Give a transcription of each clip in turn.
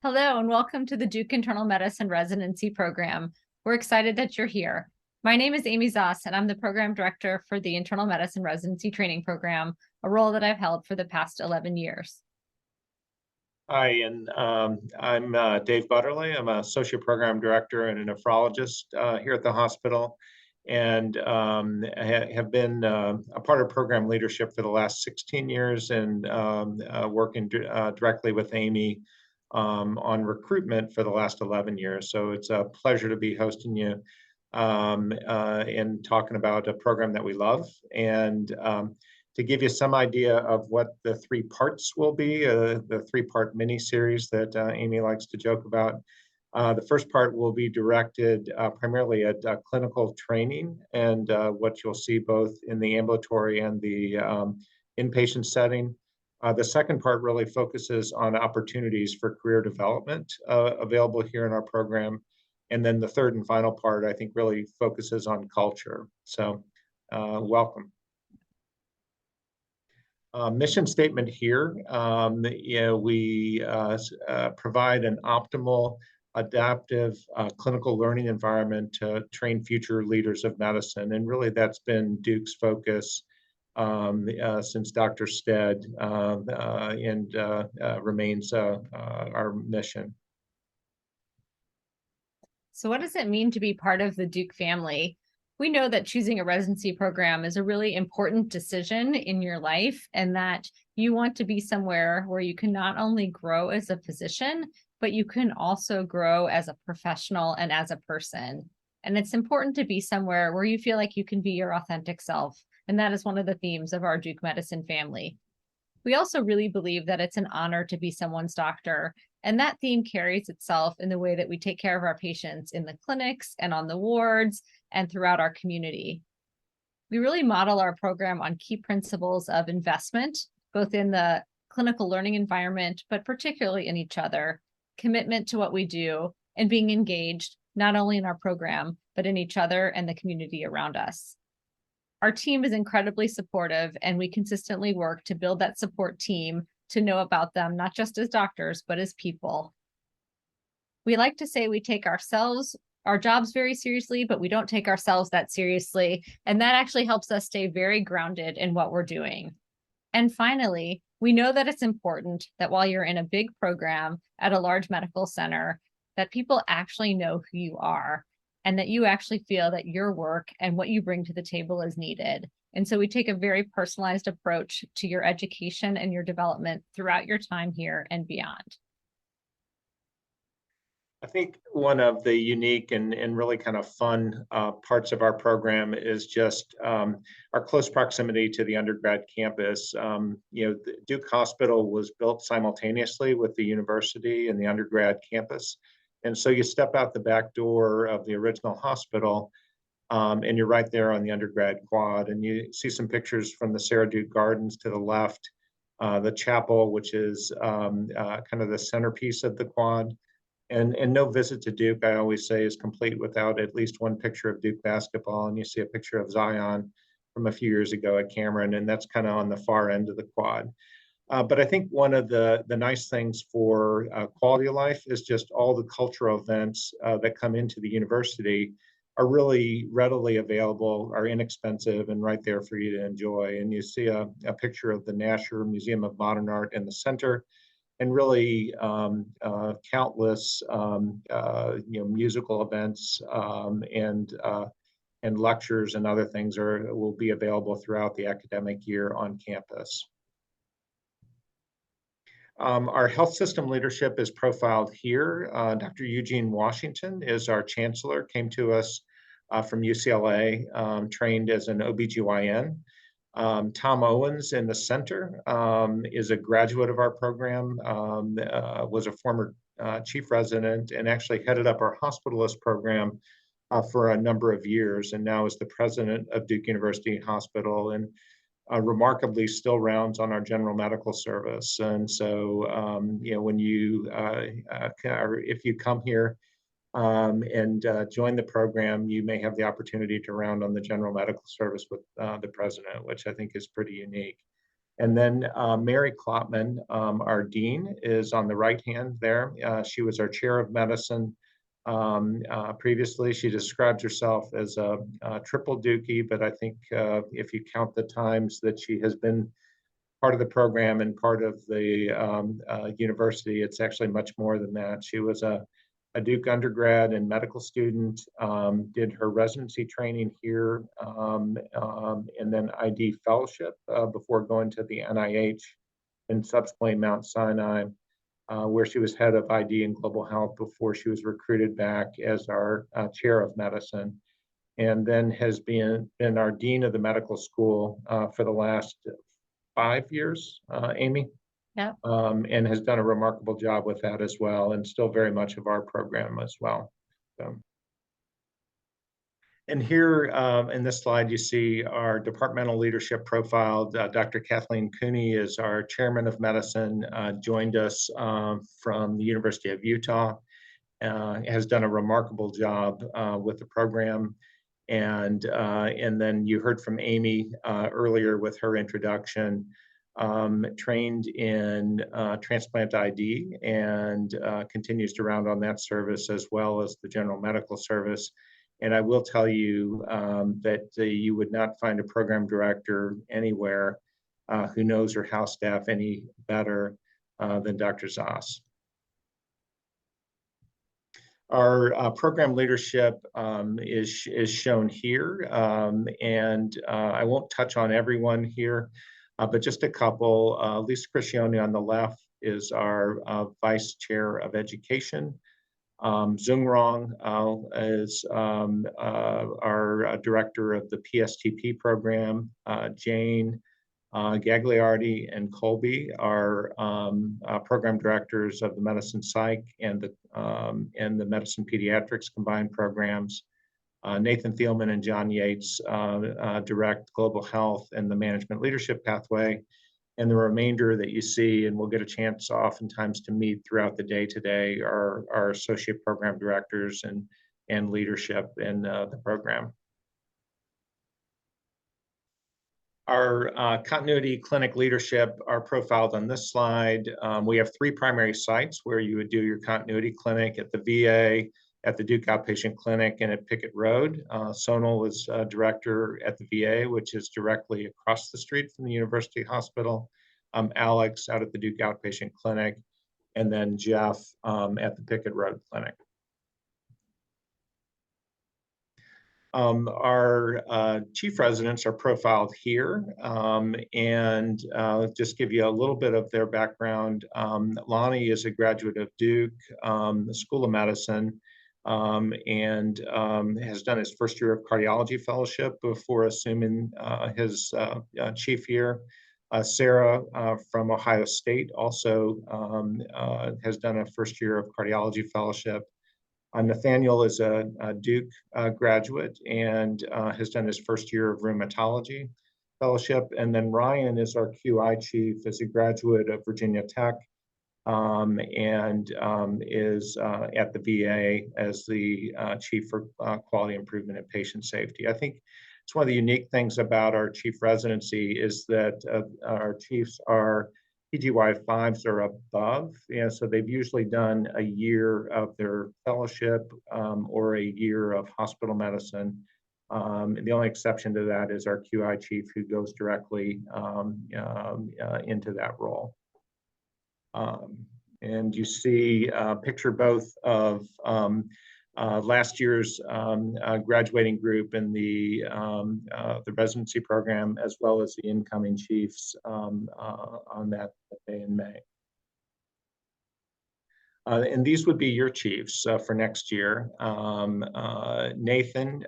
Hello, and welcome to the Duke Internal Medicine Residency Program. We're excited that you're here. My name is Amy Zoss, and I'm the Program Director for the Internal Medicine Residency Training Program, a role that I've held for the past 11 years. Hi, and I'm Dave Butterly. I'm a Associate Program Director and a nephrologist here at the hospital, and have been a part of program leadership for the last 16 years and working directly with Amy on recruitment for the last 11 years. So it's a pleasure to be hosting you and talking about a program that we love. And to give you some idea of what the three parts will be, the three-part mini-series that Amy likes to joke about. The first part will be directed primarily at clinical training and what you'll see both in the ambulatory and the inpatient setting. The second part really focuses on opportunities for career development available here in our program. And then the third and final part, I think, really focuses on culture. So welcome. Mission statement here, we provide an optimal, adaptive clinical learning environment to train future leaders of medicine. And really that's been Duke's focus since Dr. Stead and remains our mission. So what does it mean to be part of the Duke family? We know that choosing a residency program is a really important decision in your life, and that you want to be somewhere where you can not only grow as a physician, but you can also grow as a professional and as a person. And it's important to be somewhere where you feel like you can be your authentic self. And that is one of the themes of our Duke Medicine family. We also really believe that it's an honor to be someone's doctor. And that theme carries itself in the way that we take care of our patients in the clinics and on the wards and throughout our community. We really model our program on key principles of investment, both in the clinical learning environment, but particularly in each other, commitment to what we do, and being engaged, not only in our program, but in each other and the community around us. Our team is incredibly supportive, and we consistently work to build that support team to know about them, not just as doctors, but as people. We like to say we take our jobs very seriously, but we don't take ourselves that seriously. And that actually helps us stay very grounded in what we're doing. And finally, we know that it's important that while you're in a big program at a large medical center, that people actually know who you are, and that you actually feel that your work and what you bring to the table is needed. And so we take a very personalized approach to your education and your development throughout your time here and beyond. I think one of the unique and really kind of fun parts of our program is just our close proximity to the undergrad campus. The Duke Hospital was built simultaneously with the university and the undergrad campus. And so you step out the back door of the original hospital and you're right there on the undergrad quad. And you see some pictures from the Sarah Duke Gardens to the left, the chapel, which is kind of the centerpiece of the quad. And no visit to Duke, I always say, is complete without at least one picture of Duke basketball. And you see a picture of Zion from a few years ago at Cameron, and that's kind of on the far end of the quad. But I think one of the nice things for quality of life is just all the cultural events that come into the university are really readily available, are inexpensive, and right there for you to enjoy. And you see a picture of the Nasher Museum of Modern Art in the center, and really countless musical events and lectures and other things will be available throughout the academic year on campus. Our health system leadership is profiled here. Dr. Eugene Washington is our chancellor, came to us from UCLA, trained as an OBGYN. Tom Owens in the center is a graduate of our program, was a former chief resident, and actually headed up our hospitalist program for a number of years, and now is the president of Duke University Hospital, and remarkably still rounds on our general medical service. And so, when you, if you come here and join the program, you may have the opportunity to round on the general medical service with the president, which I think is pretty unique. And then Mary Klopman, our dean, is on the right hand there. She was our chair of medicine previously. She describes herself as a triple Dookie, but I think if you count the times that she has been part of the program and part of the university, it's actually much more than that. She was a Duke undergrad and medical student, did her residency training here, and then ID fellowship before going to the NIH and subsequently Mount Sinai, where she was head of ID and global health before she was recruited back as our chair of medicine, and then has been our dean of the medical school for the last 5 years, Amy. Yeah. And has done a remarkable job with that as well, and still very much of our program as well. So, and here in this slide, you see our departmental leadership profile. Dr. Kathleen Cooney is our chairman of medicine, joined us from the University of Utah, has done a remarkable job with the program. And then you heard from Amy earlier with her introduction, trained in transplant ID and continues to round on that service as well as the general medical service. And I will tell you that you would not find a program director anywhere who knows her house staff any better than Dr. Zoss. Our program leadership is shown here, and I won't touch on everyone here, but just a couple. Lisa Crescione on the left is our Vice Chair of Education. Zung Rong is our Director of the PSTP program. Jane Gagliardi and Colby are program directors of the Medicine Psych and the Medicine Pediatrics combined programs. Nathan Thielman and John Yates direct Global Health and the Management Leadership Pathway. And the remainder that you see, and we'll get a chance oftentimes to meet throughout the day today, are our associate program directors and leadership in the program. Our continuity clinic leadership are profiled on this slide. We have 3 primary sites where you would do your continuity clinic: at the VA, at the Duke Outpatient Clinic, and at Pickett Road. Sonal is director at the VA, which is directly across the street from the University Hospital. Alex out at the Duke Outpatient Clinic, and then Jeff at the Pickett Road Clinic. Our chief residents are profiled here, and just give you a little bit of their background. Lonnie is a graduate of Duke School of Medicine, and has done his first year of cardiology fellowship before assuming his chief year. Sarah from Ohio State also has done a first year of cardiology fellowship. Nathaniel is a Duke graduate and has done his first year of rheumatology fellowship. And then Ryan is our QI chief, is a graduate of Virginia Tech, and is at the VA as the chief for quality improvement and patient safety. I think it's one of the unique things about our chief residency is that our chiefs are PGY 5s or above, and so they've usually done a year of their fellowship or a year of hospital medicine. The only exception to that is our QI chief, who goes directly into that role. And you see a picture both of last year's graduating group in the residency program, as well as the incoming chiefs on that day in May. And these would be your chiefs for next year. Nathan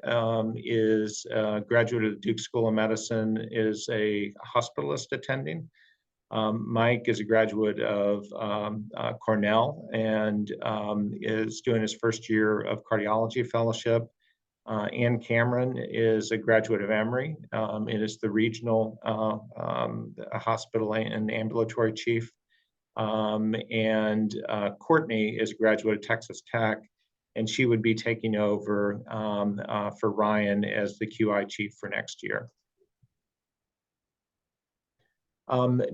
is a graduate of the Duke School of Medicine, is a hospitalist attending. Mike is a graduate of Cornell and is doing his first year of cardiology fellowship. Ann Cameron is a graduate of Emory. It is the regional hospital and ambulatory chief. And Courtney is a graduate of Texas Tech, and she would be taking over for Ryan as the QI chief for next year.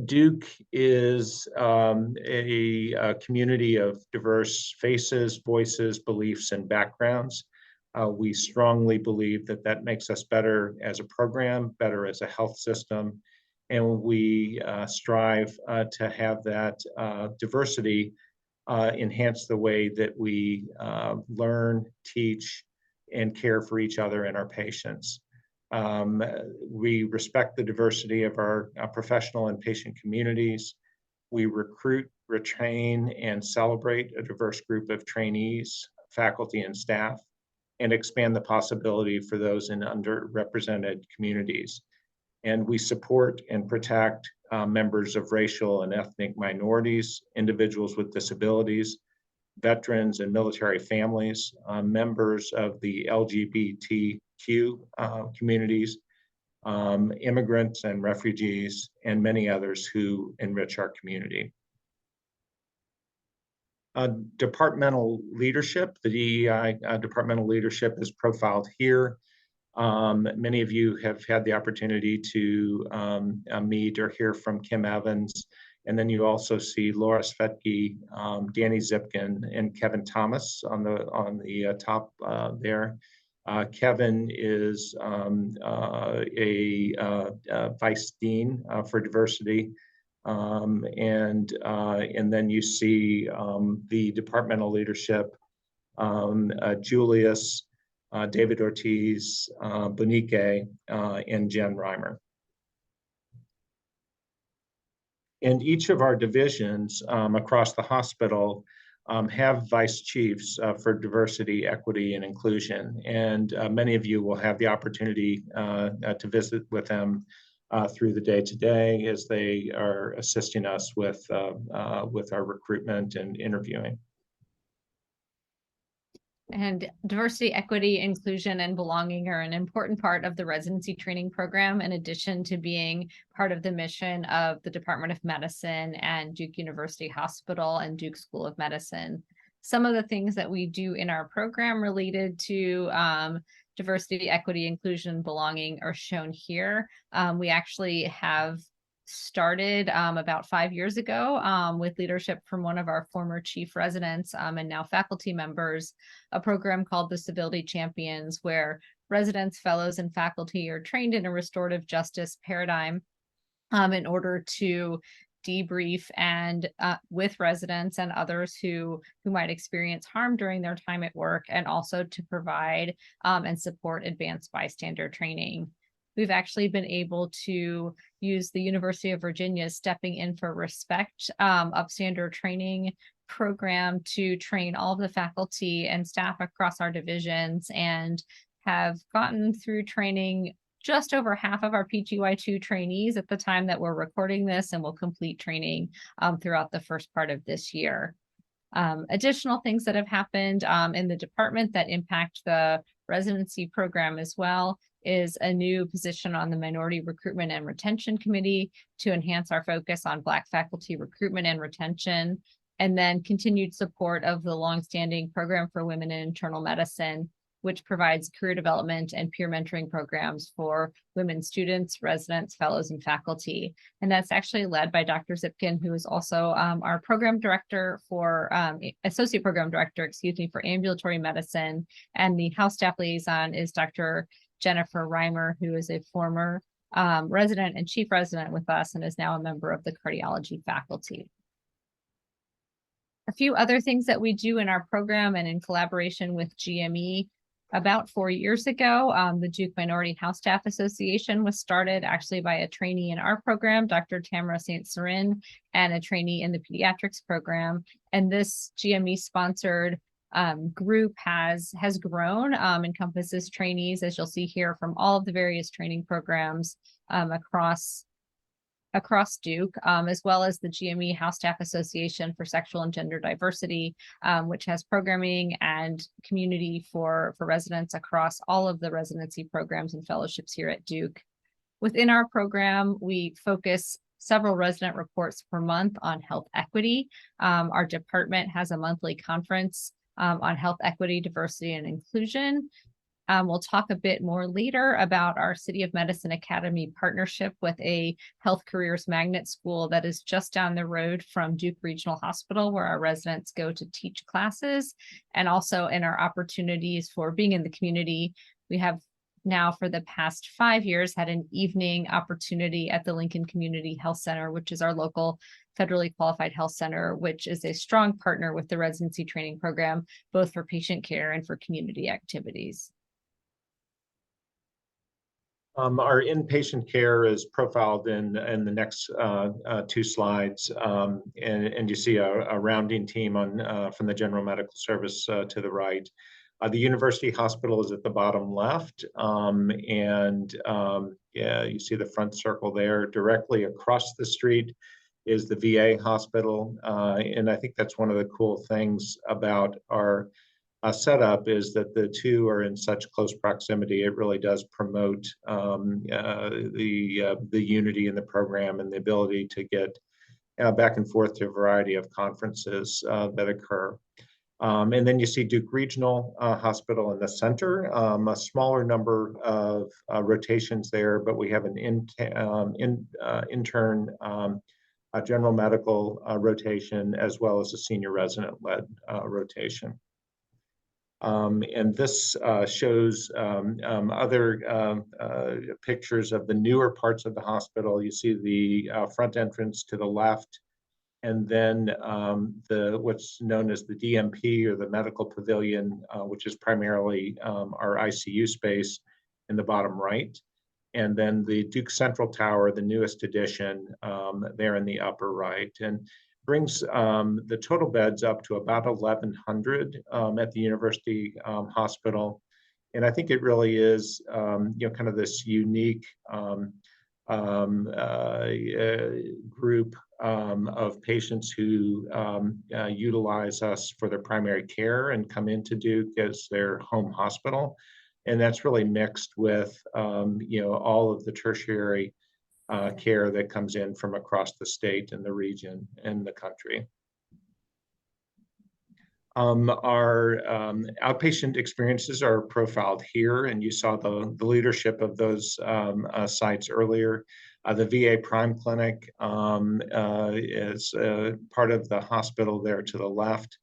Duke is a community of diverse faces, voices, beliefs, and backgrounds. We strongly believe that that makes us better as a program, better as a health system, and we strive to have that diversity enhance the way that we learn, teach, and care for each other and our patients. We respect the diversity of our professional and patient communities. We recruit, retrain, and celebrate a diverse group of trainees, faculty, and staff, and expand the possibility for those in underrepresented communities. And we support and protect members of racial and ethnic minorities, individuals with disabilities, veterans and military families, members of the LGBTQ communities, immigrants and refugees, and many others who enrich our community. Departmental leadership, the DEI departmental leadership is profiled here. Many of you have had the opportunity to meet or hear from Kim Evans. And then you also see Laura Svetke, Danny Zipkin, and Kevin Thomas on the top there. Kevin is a vice dean for diversity. And then you see the departmental leadership, Julius, David Ortiz, Bonique, and Jen Reimer. And each of our divisions across the hospital have vice chiefs for diversity, equity, and inclusion. And many of you will have the opportunity to visit with them through the day today as they are assisting us with our recruitment and interviewing. And diversity, equity, inclusion, and belonging are an important part of the residency training program, in addition to being part of the mission of the Department of Medicine and Duke University Hospital and Duke School of Medicine. Some of the things that we do in our program related to diversity, equity, inclusion, belonging are shown here. We actually have started about 5 years ago with leadership from one of our former chief residents and now faculty members, a program called the Civility Champions, where residents, fellows, and faculty are trained in a restorative justice paradigm in order to debrief and with residents and others who might experience harm during their time at work, and also to provide and support advanced bystander training. We've actually been able to use the University of Virginia's Stepping In for Respect upstander training program to train all of the faculty and staff across our divisions, and have gotten through training just over half of our PGY2 trainees at the time that we're recording this, and will complete training throughout the first part of this year. Additional things that have happened in the department that impact the residency program as well is a new position on the Minority Recruitment and Retention Committee to enhance our focus on Black faculty recruitment and retention, and then continued support of the longstanding Program for Women in Internal Medicine, which provides career development and peer mentoring programs for women students, residents, fellows, and faculty. And that's actually led by Dr. Zipkin, who is also our program director for, associate program director, for ambulatory medicine. And the house staff liaison is Dr. Jennifer Reimer, who is a former resident and chief resident with us and is now a member of the cardiology faculty. A few other things that we do in our program and in collaboration with GME. About 4 years ago, the Duke Minority House Staff Association was started actually by a trainee in our program, Dr. Tamara St. Cyrin, and a trainee in the pediatrics program. And this GME-sponsored group has grown, encompasses trainees, as you'll see here, from all of the various training programs across Duke, as well as the GME House Staff Association for Sexual and Gender Diversity, which has programming and community for residents across all of the residency programs and fellowships here at Duke. Within our program, we focus several resident reports per month on health equity. Our department has a monthly conference on health equity, diversity, and inclusion. We'll talk a bit more later about our City of Medicine Academy partnership with a health careers magnet school that is just down the road from Duke Regional Hospital, where our residents go to teach classes, and also in our opportunities for being in the community. We have now for the past 5 years had an evening opportunity at the Lincoln Community Health Center, which is our local federally qualified health center, which is a strong partner with the residency training program, both for patient care and for community activities. Our inpatient care is profiled in the next 2 slides, and you see a rounding team on from the General Medical Service to the right. The University Hospital is at the bottom left, yeah, you see the front circle there. Directly across the street is the VA hospital, and I think that's one of the cool things about our setup is that the two are in such close proximity. It really does promote the unity in the program and the ability to get back and forth to a variety of conferences that occur. And then you see Duke Regional Hospital in the center, a smaller number of rotations there, but we have an intern general medical rotation, as well as a senior resident-led rotation. And this shows other pictures of the newer parts of the hospital. You see the front entrance to the left, and then what's known as the DMP, or the medical pavilion, which is primarily our ICU space, in the bottom right. And then the Duke Central Tower, the newest addition, there in the upper right, and brings the total beds up to about 1,100 at the University Hospital. And I think it really is, kind of this unique group of patients who utilize us for their primary care and come into Duke as their home hospital. And that's really mixed with, all of the tertiary care that comes in from across the state and the region and the country. Our outpatient experiences are profiled here, and you saw the leadership of those sites earlier. The VA Prime Clinic is part of the hospital there to the left.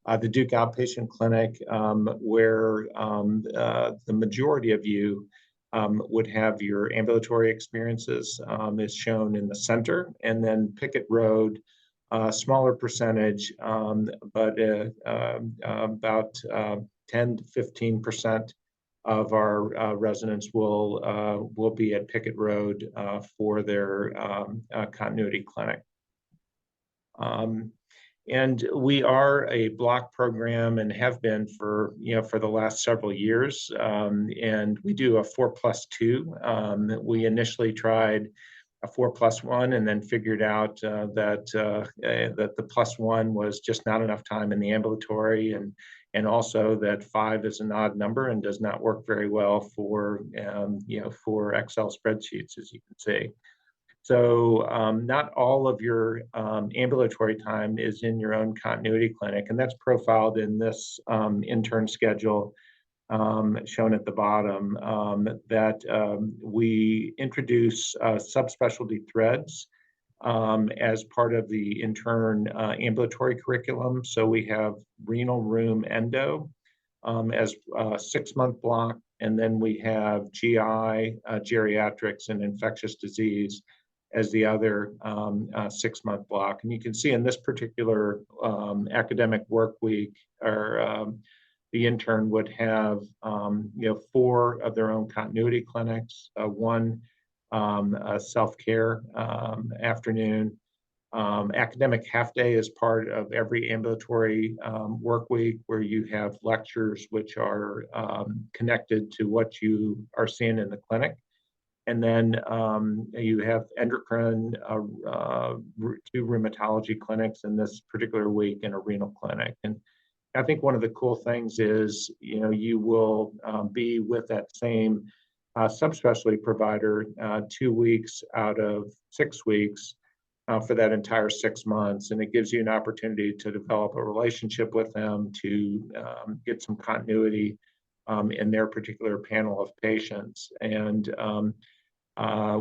The Duke Outpatient Clinic, where the majority of you would have your ambulatory experiences, is shown in the center, and then Pickett Road, smaller percentage, but about 10 to 15% of our residents will be at Pickett Road for their continuity clinic. And we are a block program and have been for the last several years. And we do a 4+2. We initially tried a 4+1 and then figured out that the +1 was just not enough time in the ambulatory, and also that 5 is an odd number and does not work very well for for Excel spreadsheets, as you can see. So not all of your ambulatory time is in your own continuity clinic, and that's profiled in this intern schedule shown at the bottom, that we introduce subspecialty threads as part of the intern ambulatory curriculum. So we have renal room endo as a 6-month block, and then we have GI, geriatrics, and infectious disease as the other 6-month block. And you can see in this particular academic work week, the intern would have 4 of their own continuity clinics, 1 self-care afternoon. Academic half day is part of every ambulatory work week, where you have lectures which are connected to what you are seeing in the clinic. And then you have endocrine, 2 rheumatology clinics in this particular week, and a renal clinic. And I think one of the cool things is, you will be with that same subspecialty provider 2 weeks out of 6 weeks for that entire 6 months. And it gives you an opportunity to develop a relationship with them, to get some continuity in their particular panel of patients. And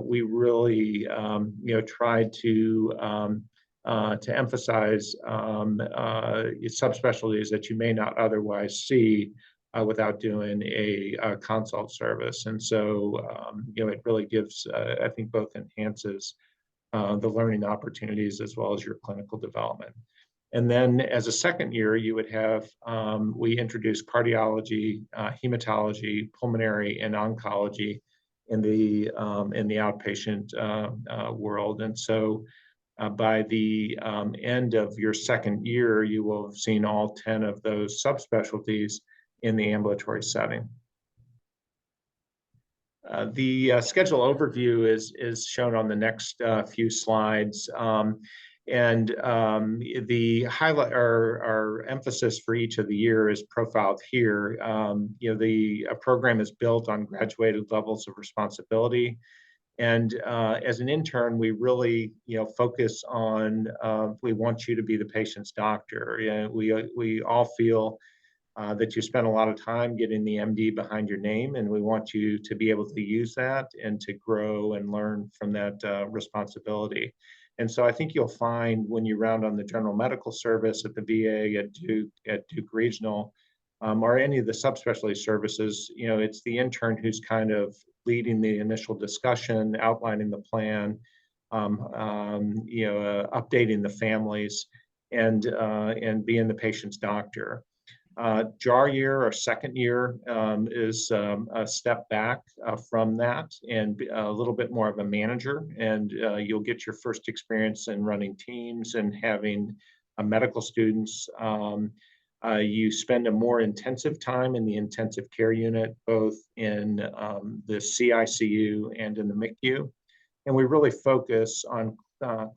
we really, tried to emphasize subspecialties that you may not otherwise see without doing a consult service. And so, it really gives, I think, both enhances the learning opportunities as well as your clinical development. And then as a second year, you would have, we introduced cardiology, hematology, pulmonary, and oncology in the outpatient world. And so by the end of your second year, you will have seen all 10 of those subspecialties in the ambulatory setting. The schedule overview is shown on the next few slides. The highlight, our emphasis for each of the year is profiled here. The program is built on graduated levels of responsibility. And as an intern, we really, focus on, we want you to be the patient's doctor. We all feel that you spend a lot of time getting the MD behind your name, and we want you to be able to use that and to grow and learn from that responsibility. And so I think you'll find when you round on the general medical service at the VA, at Duke Regional, or any of the subspecialty services, it's the intern who's kind of leading the initial discussion, outlining the plan, updating the families, and being the patient's doctor. JAR year or second year is a step back from that and a little bit more of a manager. And you'll get your first experience in running teams and having medical students. You spend a more intensive time in the intensive care unit, both in the CICU and in the MICU. And we really focus on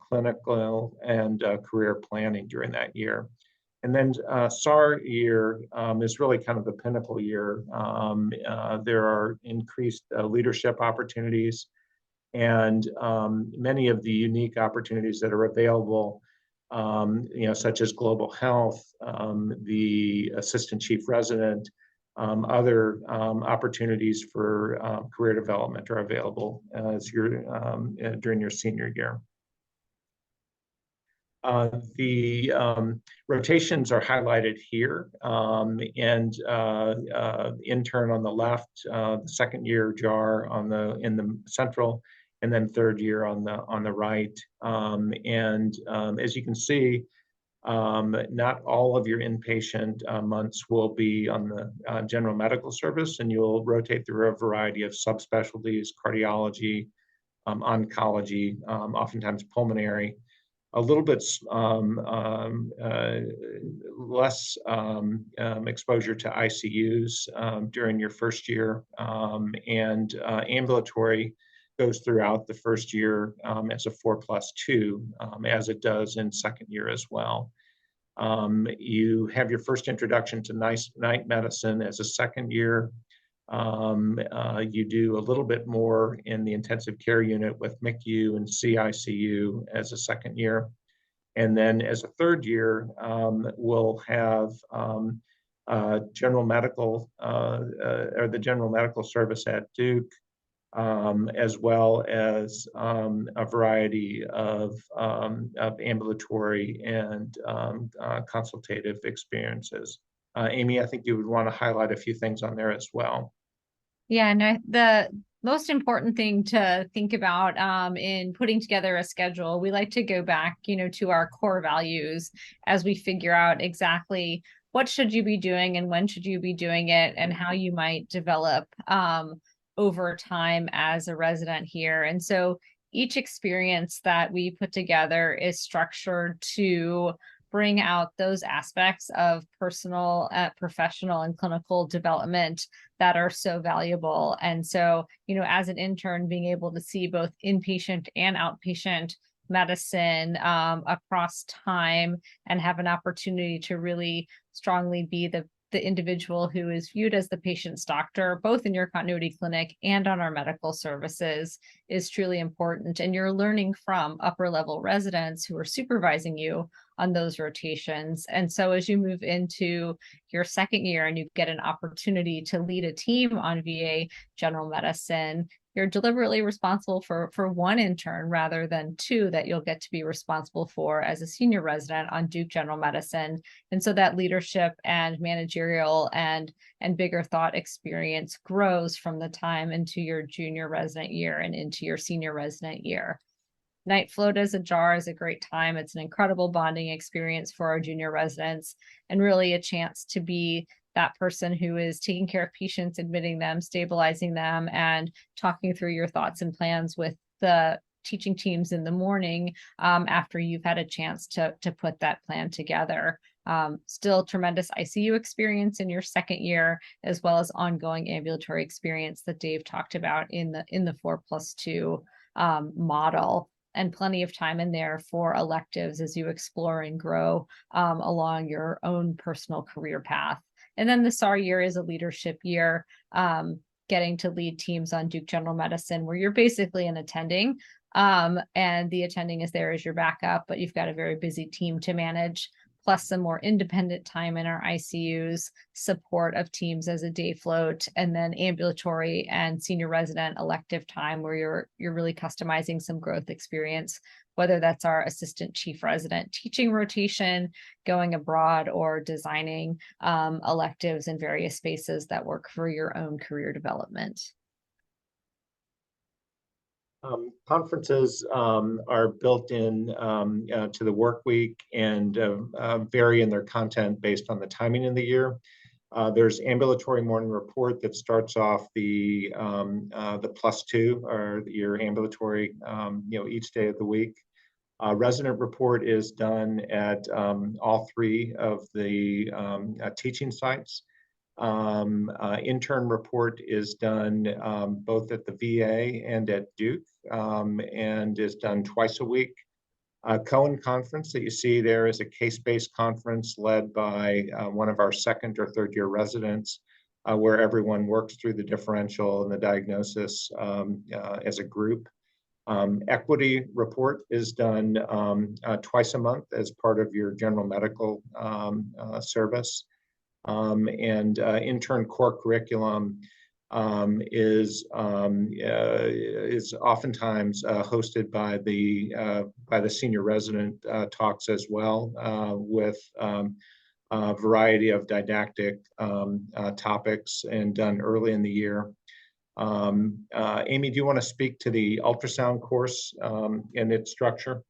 clinical and career planning during that year. And then SAR year is really kind of the pinnacle year. There are increased leadership opportunities and many of the unique opportunities that are available, such as global health, the assistant chief resident, other opportunities for career development are available as during your senior year. The rotations are highlighted here, and intern on the left, the second year JAR in the central, and then third year on the right. As you can see, not all of your inpatient months will be on the general medical service, and you'll rotate through a variety of subspecialties, cardiology, oncology, oftentimes pulmonary. A little bit less exposure to ICUs during your first year, and ambulatory goes throughout the first year as a 4+2, as it does in second year as well. You have your first introduction to night medicine as a second year. You do a little bit more in the intensive care unit with MICU and CICU as a second year. And then as a third year, we'll have general medical or the general medical service at Duke, as well as a variety of ambulatory and consultative experiences. Amy, I think you would want to highlight a few things on there as well. Yeah, and the most important thing to think about in putting together a schedule, we like to go back, to our core values as we figure out exactly what should you be doing and when should you be doing it and how you might develop over time as a resident here. And so each experience that we put together is structured to bring out those aspects of personal, professional, and clinical development that are so valuable. And so, as an intern, being able to see both inpatient and outpatient medicine across time and have an opportunity to really strongly be the individual who is viewed as the patient's doctor, both in your continuity clinic and on our medical services, is truly important. And you're learning from upper level residents who are supervising you on those rotations. And so as you move into your second year and you get an opportunity to lead a team on VA general medicine, you're deliberately responsible for one intern rather than two that you'll get to be responsible for as a senior resident on Duke General Medicine. And so that leadership and managerial and bigger thought experience grows from the time into your junior resident year and into your senior resident year. Night float as a jar is a great time. It's an incredible bonding experience for our junior residents and really a chance to be that person who is taking care of patients, admitting them, stabilizing them, and talking through your thoughts and plans with the teaching teams in the morning after you've had a chance to put that plan together. Still tremendous ICU experience in your second year, as well as ongoing ambulatory experience that Dave talked about in the 4+2 model, and plenty of time in there for electives as you explore and grow along your own personal career path. And then the SAR year is a leadership year, getting to lead teams on Duke General Medicine, where you're basically an attending, and the attending is there as your backup, but you've got a very busy team to manage, plus some more independent time in our ICUs, support of teams as a day float, and then ambulatory and senior resident elective time where you're really customizing some growth experience, whether that's our assistant chief resident teaching rotation, going abroad, or designing electives in various spaces that work for your own career development. Conferences are built in to the work week and vary in their content based on the timing in the year. There's ambulatory morning report that starts off the +2 or your ambulatory, each day of the week. Resident report is done at all three of the teaching sites. Intern report is done both at the VA and at Duke, and is done twice a week. Cohen Conference that you see there is a case-based conference led by one of our second or third year residents, where everyone works through the differential and the diagnosis as a group. Equity report is done twice a month as part of your general medical service. And intern core curriculum is oftentimes hosted by the senior resident talks as well, with a variety of didactic topics, and done early in the year. Amy, do you want to speak to the ultrasound course and its structure?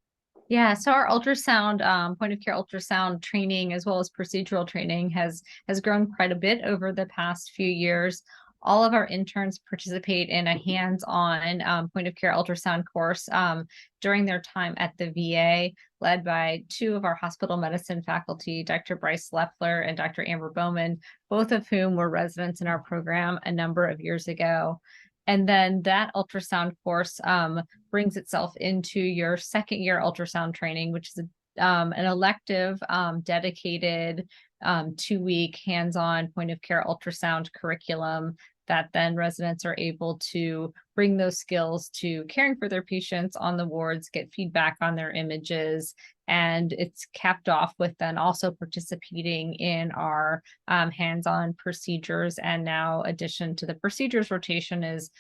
Yeah, so our ultrasound, point of care ultrasound training, as well as procedural training, has grown quite a bit over the past few years. All of our interns participate in a hands-on point of care ultrasound course during their time at the VA, led by two of our hospital medicine faculty, Dr. Bryce Leffler and Dr. Amber Bowman, both of whom were residents in our program a number of years ago. And then that ultrasound course brings itself into your second year ultrasound training, which is an elective, dedicated 2-week hands-on point of care ultrasound curriculum that then residents are able to bring those skills to caring for their patients on the wards, get feedback on their images, and it's capped off with then also participating in our hands-on procedures. And now addition to the procedures rotation is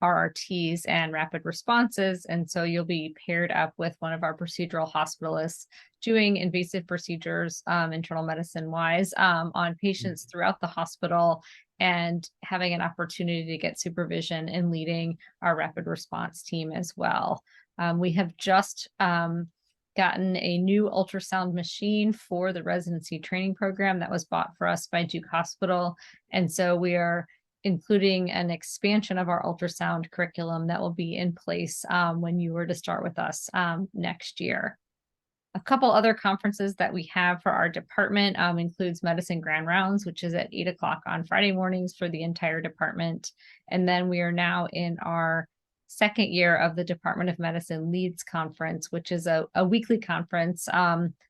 RRTs and rapid responses. And so you'll be paired up with one of our procedural hospitalists doing invasive procedures, internal medicine wise, on patients throughout the hospital, and having an opportunity to get supervision and leading our rapid response team as well. We have just gotten a new ultrasound machine for the residency training program that was bought for us by Duke Hospital. And so we are including an expansion of our ultrasound curriculum that will be in place when you were to start with us next year. A couple other conferences that we have for our department includes Medicine Grand Rounds, which is at 8 o'clock on Friday mornings for the entire department. And then we are now in our second year of the Department of Medicine Leads Conference, which is a weekly conference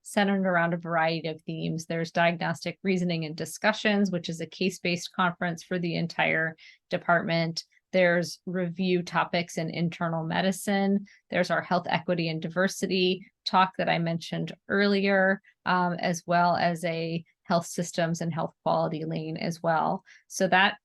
centered around a variety of themes. There's diagnostic reasoning and discussions, which is a case-based conference for the entire department. There's review topics in internal medicine. There's our health equity and diversity talk that I mentioned earlier, as well as a health systems and health quality lane as well. So that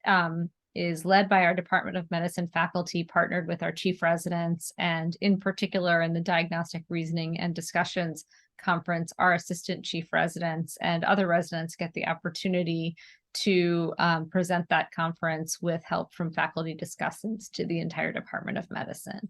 is led by our Department of Medicine faculty, partnered with our chief residents, and in particular in the Diagnostic Reasoning and Discussions Conference, our assistant chief residents and other residents get the opportunity to present that conference with help from faculty discussants to the entire Department of Medicine.